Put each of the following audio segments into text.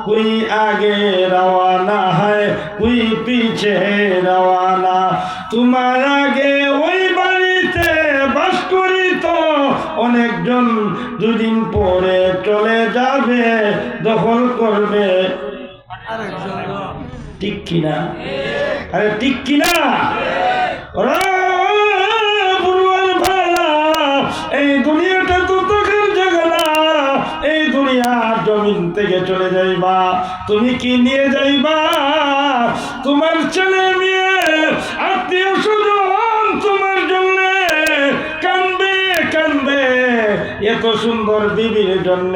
कोई आगे रवाना है कोई पीछे रवाना তোমার আগে ওই বাড়িতে বাস করি তো অনেকজন দুদিন পরে চলে যাবে দখল করবে আরেকজন ঠিক কিনা আরে ঠিক কিনা এই দুনিয়াটা তো তোকের জায়গা না এই দুনিয়ার জমিন থেকে চলে যাইবা তুমি কি নিয়ে যাইবা তোমার ছেলে মেয়ে আত্মীয় স্বজন তোমার জন্য কান্দবে কান্দবে এত সুন্দর বিবির জন্য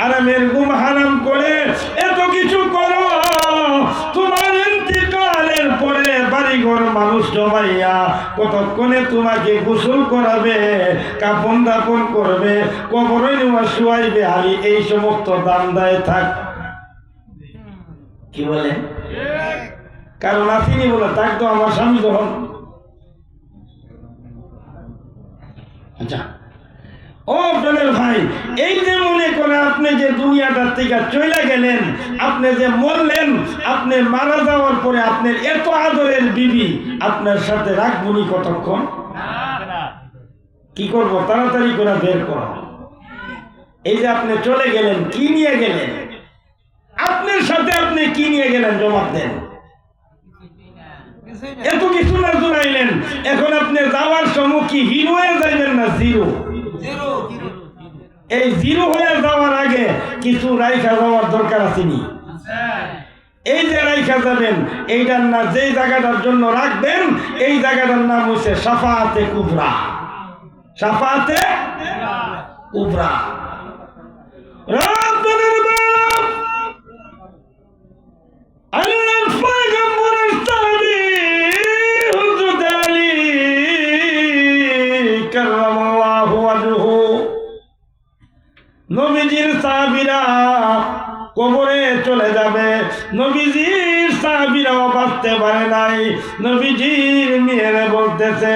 আরামের ঘুম হারাম করে এত কিছু করো তোমার ইন্তিকালের পরে বাড়িঘর মানুষ জমাইয়া কতক্ষণে তোমাকে গোসল করাবে কাপন দাপন করবে কবরে নেওয়া শুয়াইবে আমি এই সমস্ত দাম দায় থাক কি বলে কারণ আসিনি বলে থাক তো আমার স্বামী যখন আচ্ছা ও প্রাণের ভাই এই যে মনে করে আপনি যে দুনিয়াটার থেকে চলে গেলেন আপনি যে মরলেন আপনি মারা যাওয়ার পরে আপনার এত আদরের বিবি আপনার সাথে রাখবনি কতক্ষণ কি করব তাড়াতাড়ি করে বের করো এই যে আপনি চলে গেলেন কি নিয়ে গেলেন আপনার সাথে আপনি কি নিয়ে গেলেন জবাব দেন এত কিছু না জুড়াইলেন এখন আপনি যাওয়ার সময় কি হিরো হয়ে যাইবেন না জিরো এই জিরো হয়ে যাওয়ার আগে কিছু রাইখা যাওয়ার দরকার আসেনি এই যে রাইখা যাবেন এইটার না যেই জায়গাটার জন্য রাখবেন এই জায়গাটার নাম হচ্ছে শাফাআতে কুবরা শাফাআতে কুবরা নবীজির সাহাবীরা কবরে চলে যাবে নবীজির সাহাবীরাও বাঁচতে পারে নাই নবীজির মেয়েরে বলতেছে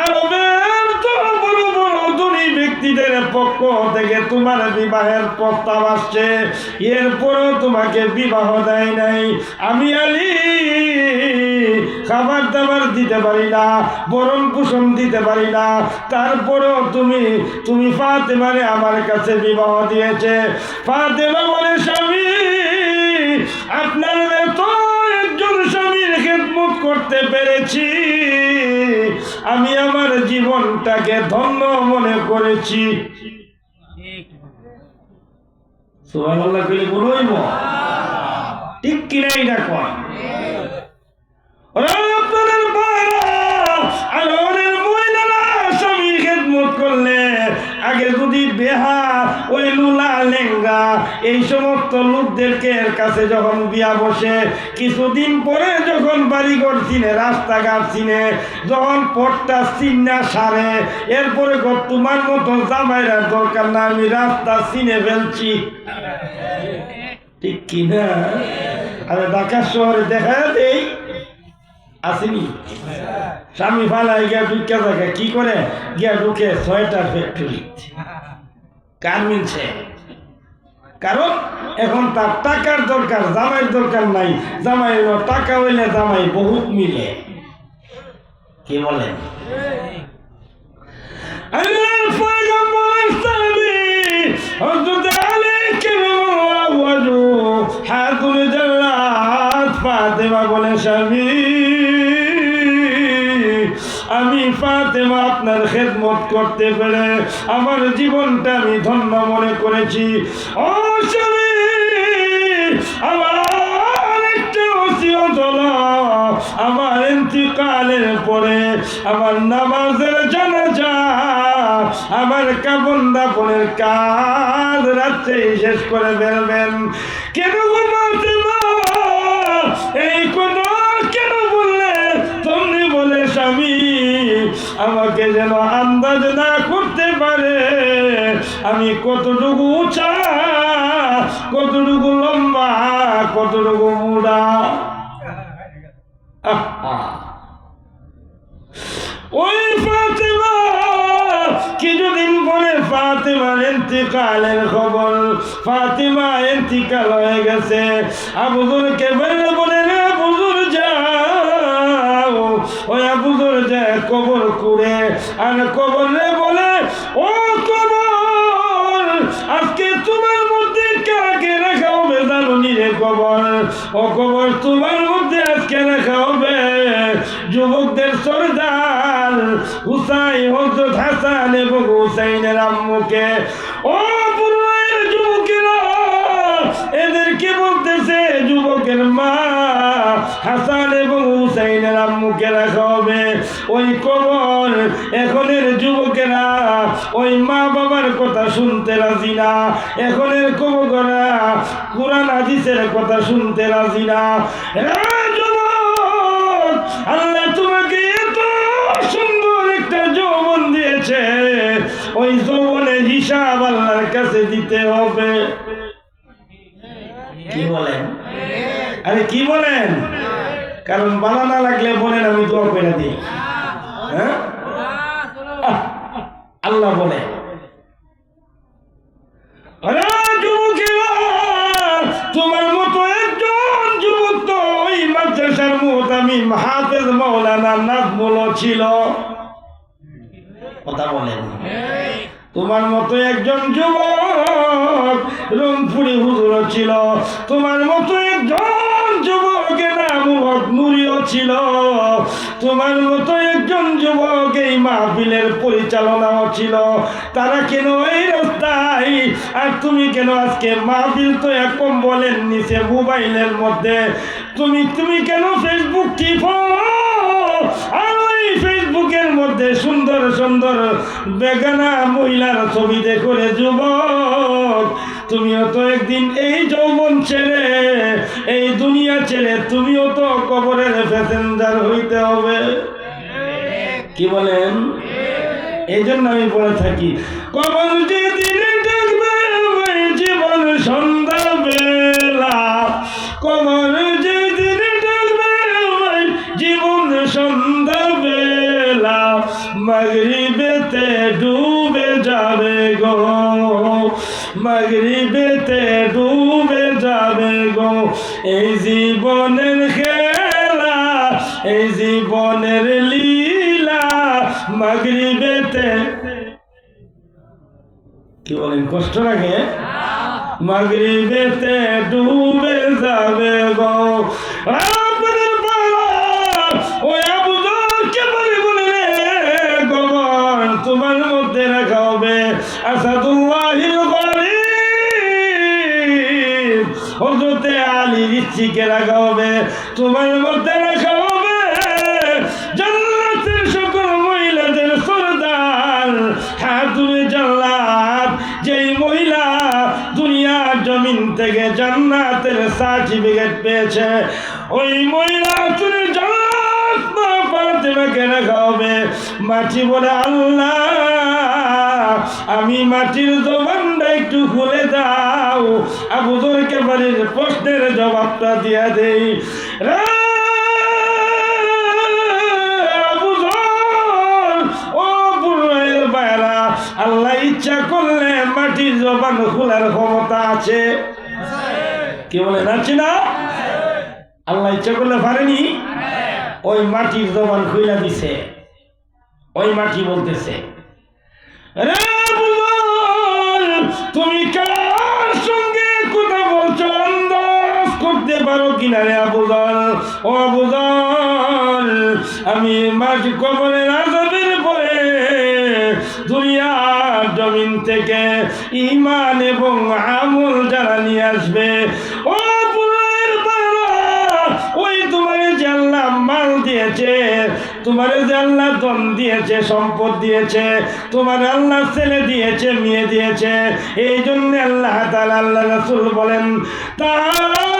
আরবের তো বড় বড় ধনী ব্যক্তিদের পক্ষ থেকে তোমার বিবাহের প্রস্তাব আসছে এরপরও তোমাকে বিবাহ দেয় নাই আমি আলী খাবার দাবার দিতে পারি না বরণ পোষণ দিতে পারি না তারপরেও তুমি ফাতেমারে আমার কাছে বিবাহ দিয়েছে ফাতেমা বলে স্বামী আপনার তো একজন স্বামীর খেদমত করতে পেরেছি আমি আমার জীবনটাকে ধন্য মনে করেছি সুবহানাল্লাহ কইলে বলইব ঠিক কিনা এটা কয় স্বামীর খেদমত করলে আগে যদি বেহা ওই লুলা লেঙ্গা এই সমস্ত লোকদেরকে কাছে যখন বিয়া বসে কিছুদিন পরে যখন বাড়িঘর চিনে রাস্তাঘাট চিনে যখন পথটা চিন্না সারে এরপরে তোমার মতো জামাইরা দরকার না আমি রাস্তা চিনে ফেলছি ঠিক কিনা আরে ঢাকা শহরে দেখা দেই আসেনি স্বামী ফালাই গিয়া ঢুকে থাকে কি করে গিয়া ঢুকে সোয়েটার ফ্যাক্টরি গার্মেন্টসে কারণ এখন তার টাকার দরকার জামাইয়ের দরকার নাই জামাই টাকা হইলে জামাই বহুত মিলে কি বলেন ফাতেমা বলে স্বামী আমি ফাতেমা আপনার খেদমত করতে পেরে আমার জীবনটা আমি ধন্য মনে করেছি ও স্বামী আমার একটা ওসিয়ত হলো আমার ইন্তিকালের পরে আমার নামাজের জানাজা আমার কাফন দাফনের কাজ রাত্রে শেষ করে বেরবেন কেন ফাতেমা এই কথা কেন বললে তুমি বলে স্বামী আমাকে যেন আন্দাজ না করতে পারে আমি কতটুকু উঁচা কতটুকু লম্বা কতটুকু মুড়া ওই ফাতেমা কিছুদিন পরে ফাতিমার ইন্তিকালের খবর, ফাতিমা ইন্তিকাল হয়ে গেছে। আবু যরকে বলে রে বুজুর যাও, ওই আবু যর যায় কবর কুড়ে, আর কবর রে বলে ও কবর, আজকে তোমার মধ্যে কাকে রাখা হবে জানুনি রে কবর, ও কবর তোমার মধ্যে আজকে রাখা হবে যুবকদের সরদার হুসাইন, হযরত হাসান এবং হুসাইনের আম্মুকে। ও পুরুষের যুবকেরা, এদেরকে বলতেছে যুবকের মা হাসান এবং হুসাইনের আম্মুকে রাখা হবে ওই কবর। এখনের যুবকেরা ওই মা বাবার কথা শুনতে রাজি না, এখনের যুবকেরা কুরআন হাদিসের কথা শুনতে রাজি না। আল্লাহ তোমাকে এত সুন্দর একটা যৌবন দিয়েছে, ওই যৌবনের হিসাব আল্লাহর কাছে দিতে হবে। কি বলেন? আরে কি বলেন? কারণ বালা না লাগলে বলেন আমি দোয়া করে দিই। হ্যাঁ, আল্লাহ বলে তোমার মতো একজন যুবক তো ওই মাদ্রাসার মুহতামিম হাফেজ মাওলানা নাজমুল ছিল। কথা বলেন। তোমার মতো একজন যুবক রংপুরি হুজুর ছিল, তোমার মতো একজন যুবক নামুক নুরিও ছিল, তোমার মতো একজন যুবক এই মাহফিলের পরিচালনাও ছিল। তারা কেন এই রাস্তায়, আর তুমি কেন আজকে মাহফিল তো একম বলেন নিচে মোবাইলের মধ্যে, তুমি কেন ফেসবুক টিপো আর ওই ফেসবুকের মধ্যে সুন্দর সুন্দর বেগানা মহিলার ছবি দেখো রে যুবক, তুমিও তো একদিন এই যৌবন ছেড়ে এই দুনিয়া ছেড়ে তুমিও তো কবরের প্যাসেঞ্জার হইতে হবে। কি বলেন? এই জন্য আমি বলে থাকি কবর যেদিনে ডাকবে জীবন সন্ধ্যা বেলা, কবর যেদিনে ডাকবে জীবন সন্ধ্যা বেলা, মাগরিবেতে ডুবে যাবে গো, মাগরিবেতে ডুবে যাবে গো এই জীবনের খেলা, এই জীবনের লীলা, মাগরিবেতে। কি বলেন? কষ্ট লাগে? মাগরিবেতে ডুবে যাবে গো। তোমার মধ্যে রাখা হবে আসাদুল্লাহিল গরিব, হযরত আলীর ইচ্ছিকে রাখা হবে, তোমার মধ্যে রাখা হবে জান্নাতের সকল মহিলাদের সরদার হাতুরে জান্নাত, যেই মহিলা দুনিয়ার জমিন থেকে জান্নাতের সার্টিফিকেট পেয়েছে, ওই মহিলা হাতুরে জান্নাত ফাতেমাকে রাখা হবে। মাটি বলে আল্লাহ আমি মাটির জবানটা একটু খুলে দাও, আবু যরকে বাড়ির প্রশ্নের জবাবটা দিয়া দেই। আবু যর, ও বুড়ের বাইরা, আল্লাহ ইচ্ছা করলে মাটির জবান খোলার ক্ষমতা আছে। কি বলেন? আছে না? আল্লাহ ইচ্ছা করলে পারেনি? ওই মাটির জবান খুইলা দিছে। ওই মাটি বলতেছে তুমি কার সঙ্গে কথা বলছো আন্দাজ করতে পারো কিনা রে আবু যর? ও আবু যর, আমি মাটি কবরের আযাবের পরে দুনিয়ার জমিন থেকে ঈমান এবং আমল যারা নিয়ে আসবে, ও ওই তোমার যে আল্লাহ মাল দিয়েছে, তোমার যে আল্লাহ ধন দিয়েছে, সম্পদ দিয়েছে, তোমার আল্লাহ ছেলে দিয়েছে, মেয়ে দিয়েছে, এই জন্য আল্লাহ তাআলা আল্লাহ রাসূল বলেন তাআলা